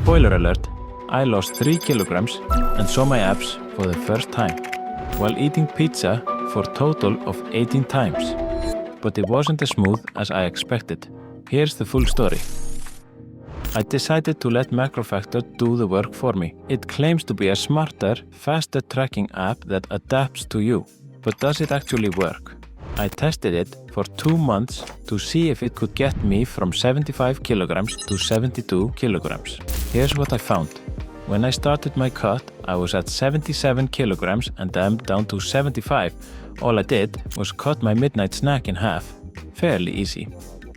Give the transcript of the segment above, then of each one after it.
Spoiler alert, I lost 3 kilograms and saw my abs for the first time, while eating pizza for a total of 18 times. But it wasn't as smooth as I expected. Here's the full story. I decided to let MacroFactor do the work for me. It claims to be a smarter, faster tracking app that adapts to you. But does it actually work? I tested it for 2 months to see if it could get me from 75 kilograms to 72 kilograms. Here's what I found. When I started my cut, I was at 77 kilograms and I'm down to 75. All I did was cut my midnight snack in half. Fairly easy.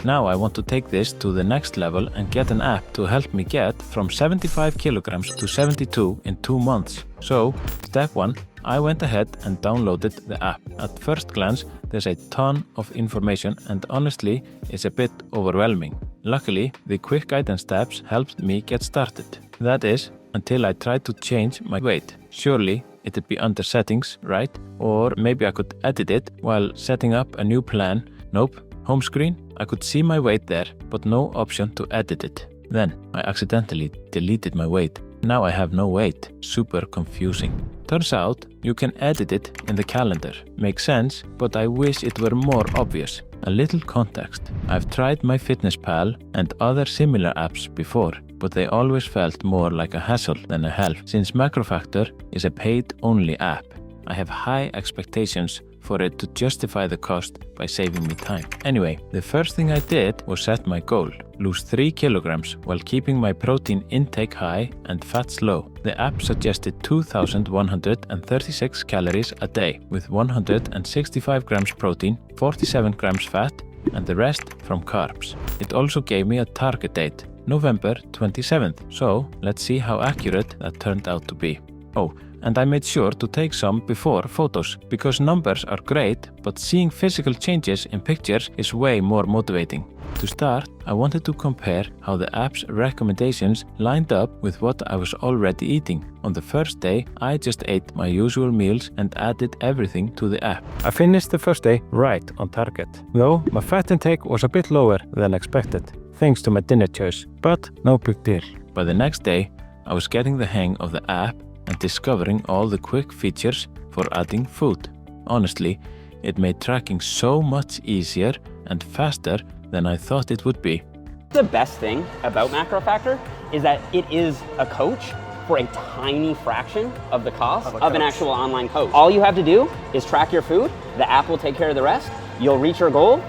Now I want to take this to the next level and get an app to help me get from 75 kilograms to 72 in 2 months. So, step 1, I went ahead and downloaded the app. At first glance, there's a ton of information and honestly, it's a bit overwhelming. Luckily, the quick guidance steps helped me get started. That is, until I tried to change my weight. Surely, it'd be under settings, right? Or maybe I could edit it while setting up a new plan. Nope. Home screen, I could see my weight there, but no option to edit it. Then, I accidentally deleted my weight. Now I have no weight. Super confusing. Turns out, you can edit it in the calendar. Makes sense, but I wish it were more obvious. A little context. I've tried MyFitnessPal and other similar apps before, but they always felt more like a hassle than a help. Since MacroFactor is a paid-only app, I have high expectations for it to justify the cost by saving me time. Anyway, the first thing I did was set my goal, lose 3 kilograms while keeping my protein intake high and fats low. The app suggested 2,136 calories a day with 165 grams protein, 47 grams fat, and the rest from carbs. It also gave me a target date, November 27th. So let's see how accurate that turned out to be. Oh, and I made sure to take some before photos, because numbers are great, but seeing physical changes in pictures is way more motivating. To start, I wanted to compare how the app's recommendations lined up with what I was already eating. On the first day, I just ate my usual meals and added everything to the app. I finished the first day right on target, though my fat intake was a bit lower than expected, thanks to my dinner choice, but no big deal. By the next day, I was getting the hang of the app and discovering all the quick features for adding food. Honestly, it made tracking so much easier and faster than I thought it would be. The best thing about MacroFactor is that it is a coach for a tiny fraction of the cost of an actual online coach. All you have to do is track your food, the app will take care of the rest, you'll reach your goal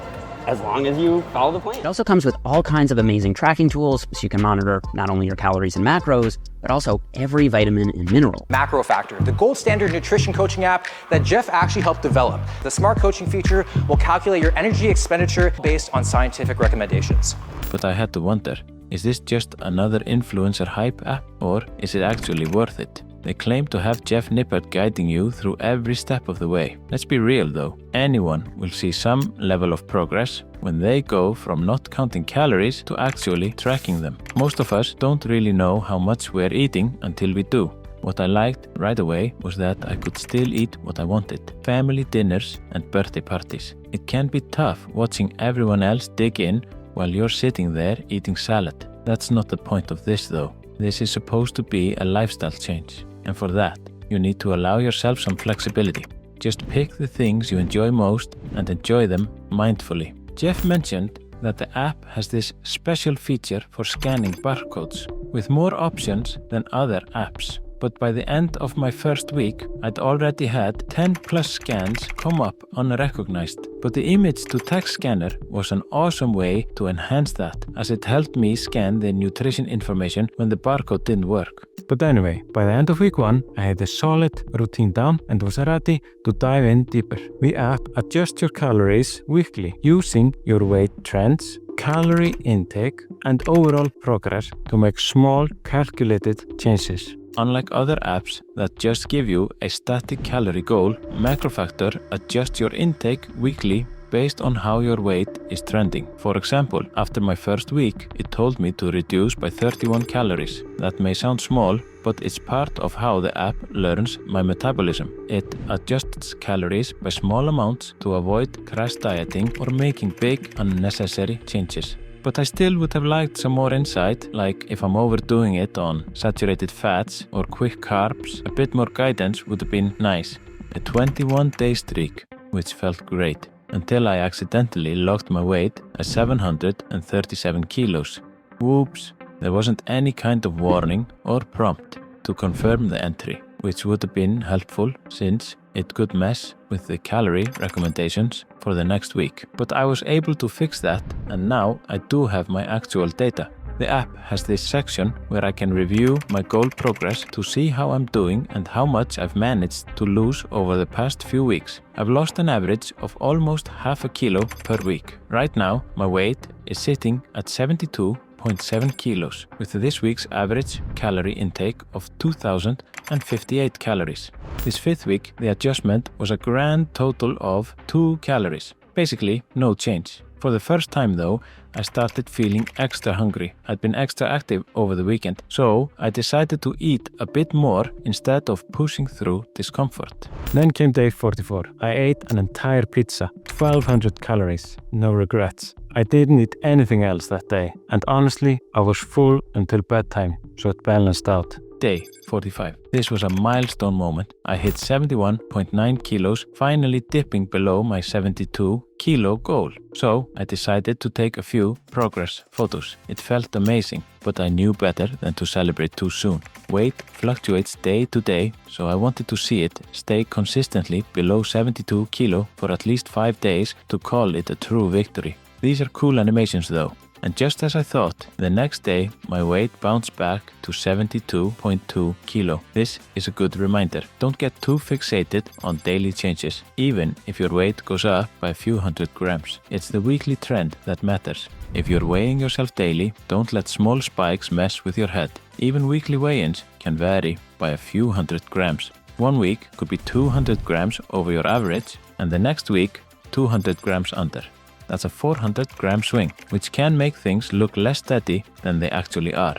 as long as you follow the plan. It also comes with all kinds of amazing tracking tools so you can monitor not only your calories and macros, but also every vitamin and mineral. MacroFactor, the gold standard nutrition coaching app that Jeff actually helped develop. The smart coaching feature will calculate your energy expenditure based on scientific recommendations. But I had to wonder, is this just another influencer hype app, or is it actually worth it? They claim to have Jeff Nippert guiding you through every step of the way. Let's be real though, anyone will see some level of progress when they go from not counting calories to actually tracking them. Most of us don't really know how much we're eating until we do. What I liked right away was that I could still eat what I wanted. Family dinners and birthday parties. It can be tough watching everyone else dig in while you're sitting there eating salad. That's not the point of this though. This is supposed to be a lifestyle change. And for that, you need to allow yourself some flexibility. Just pick the things you enjoy most and enjoy them mindfully. Jeff mentioned that the app has this special feature for scanning barcodes with more options than other apps. But by the end of my first week, I'd already had 10 plus scans come up unrecognized. But the image to text scanner was an awesome way to enhance that, as it helped me scan the nutrition information when the barcode didn't work. But anyway, by the end of week 1, I had a solid routine down and was ready to dive in deeper. The app adjusts your calories weekly using your weight trends, calorie intake, and overall progress to make small, calculated changes. Unlike other apps that just give you a static calorie goal, MacroFactor adjusts your intake weekly based on how your weight is trending. For example, after my first week, it told me to reduce by 31 calories. That may sound small, but it's part of how the app learns my metabolism. It adjusts calories by small amounts to avoid crash dieting or making big unnecessary changes. But I still would have liked some more insight, like if I'm overdoing it on saturated fats or quick carbs, a bit more guidance would have been nice. A 21-day streak, which felt great, until I accidentally logged my weight at 737 kilos. Whoops, there wasn't any kind of warning or prompt to confirm the entry, which would have been helpful since it could mess with the calorie recommendations for the next week. But I was able to fix that, and now I do have my actual data. The app has this section where I can review my goal progress to see how I'm doing and how much I've managed to lose over the past few weeks. I've lost an average of almost half a kilo per week. Right now, my weight is sitting at 72.7 kilos, with this week's average calorie intake of 2,058 calories. This 5th week, the adjustment was a grand total of 2 calories. Basically, no change. For the first time though, I started feeling extra hungry. I'd been extra active over the weekend, so I decided to eat a bit more instead of pushing through discomfort. Then came day 44. I ate an entire pizza, 1,200 calories, no regrets. I didn't eat anything else that day, and honestly, I was full until bedtime, so it balanced out. Day 45. This was a milestone moment. I hit 71.9 kilos, finally dipping below my 72 kilo goal. So I decided to take a few progress photos. It felt amazing, but I knew better than to celebrate too soon. Weight fluctuates day to day, so I wanted to see it stay consistently below 72 kilo for at least 5 days to call it a true victory. These are cool animations though. And just as I thought, the next day my weight bounced back to 72.2 kilo. This is a good reminder. Don't get too fixated on daily changes, even if your weight goes up by a few hundred grams. It's the weekly trend that matters. If you're weighing yourself daily, don't let small spikes mess with your head. Even weekly weigh-ins can vary by a few hundred grams. One week could be 200 grams over your average, and the next week 200 grams under. That's a 400-gram swing, which can make things look less steady than they actually are.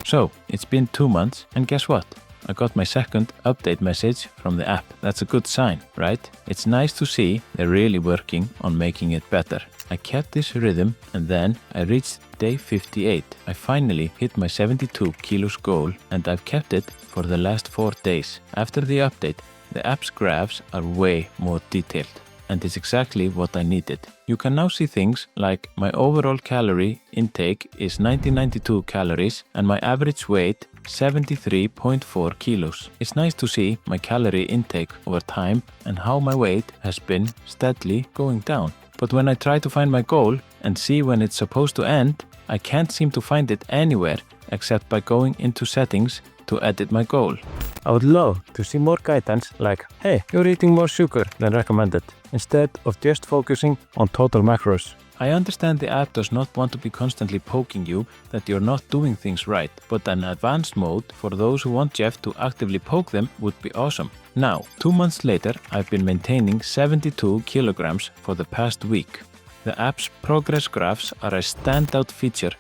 So, it's been 2 months, and guess what? I got my second update message from the app. That's a good sign, right? It's nice to see they're really working on making it better. I kept this rhythm, and then I reached day 58. I finally hit my 72 kilos goal, and I've kept it for the last 4 days. After the update, the app's graphs are way more detailed. And it's exactly what I needed. You can now see things like my overall calorie intake is 1992 calories and my average weight 73.4 kilos. It's nice to see my calorie intake over time and how my weight has been steadily going down. But when I try to find my goal and see when it's supposed to end, I can't seem to find it anywhere except by going into settings to edit my goal. I would love to see more guidance like, hey, you're eating more sugar than recommended, instead of just focusing on total macros. I understand the app does not want to be constantly poking you that you're not doing things right, but an advanced mode for those who want Jeff to actively poke them would be awesome. Now, 2 months later, I've been maintaining 72 kilograms for the past week. The app's progress graphs are a standout feature,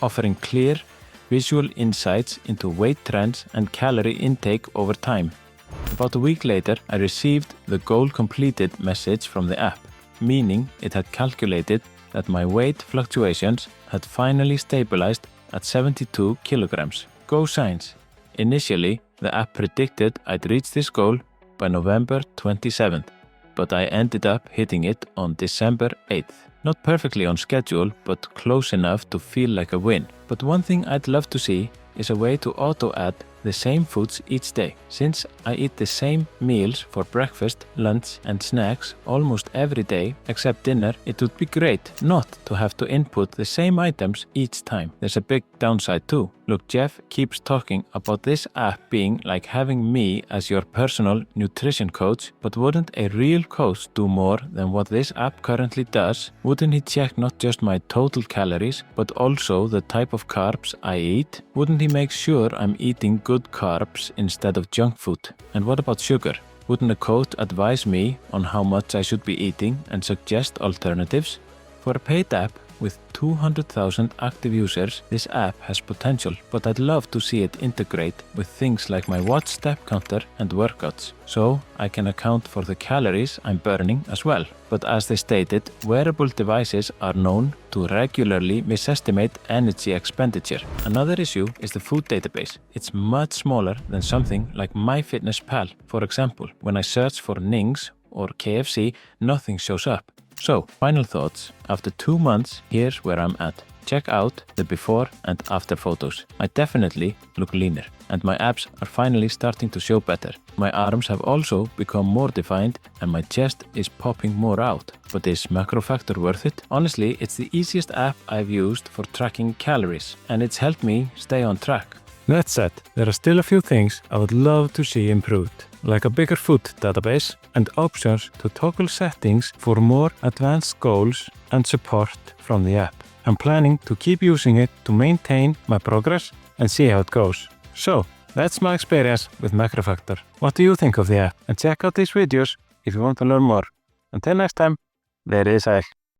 offering clear, visual insights into weight trends and calorie intake over time. About a week later, I received the goal completed message from the app, meaning it had calculated that my weight fluctuations had finally stabilized at 72 kilograms. Go signs! Initially, the app predicted I'd reach this goal by November 27th, but I ended up hitting it on December 8th. Not perfectly on schedule, but close enough to feel like a win. But one thing I'd love to see is a way to auto-add the same foods each day. Since I eat the same meals for breakfast, lunch and snacks almost every day except dinner, it would be great not to have to input the same items each time. There's a big downside too. Look, Jeff keeps talking about this app being like having me as your personal nutrition coach, but wouldn't a real coach do more than what this app currently does? Wouldn't he check not just my total calories, but also the type of carbs I eat? Wouldn't he make sure I'm eating good carbs instead of junk food? And what about sugar? Wouldn't a coach advise me on how much I should be eating and suggest alternatives? For a paid app, With 200,000 active users, this app has potential, but I'd love to see it integrate with things like my watch step counter and workouts, so I can account for the calories I'm burning as well. But as they stated, wearable devices are known to regularly misestimate energy expenditure. Another issue is the food database. It's much smaller than something like MyFitnessPal. For example, when I search for Nings or KFC, nothing shows up. So, final thoughts. After 2 months, here's where I'm at. Check out the before and after photos. I definitely look leaner, and my abs are finally starting to show better. My arms have also become more defined, and my chest is popping more out. But is MacroFactor worth it? Honestly, it's the easiest app I've used for tracking calories, and it's helped me stay on track. That said, there are still a few things I would love to see improved, like a bigger food database and options to toggle settings for more advanced goals and support from the app. I'm planning to keep using it to maintain my progress and see how it goes. So, that's my experience with MacroFactor. What do you think of the app? And check out these videos if you want to learn more. Until next time, verið sæl.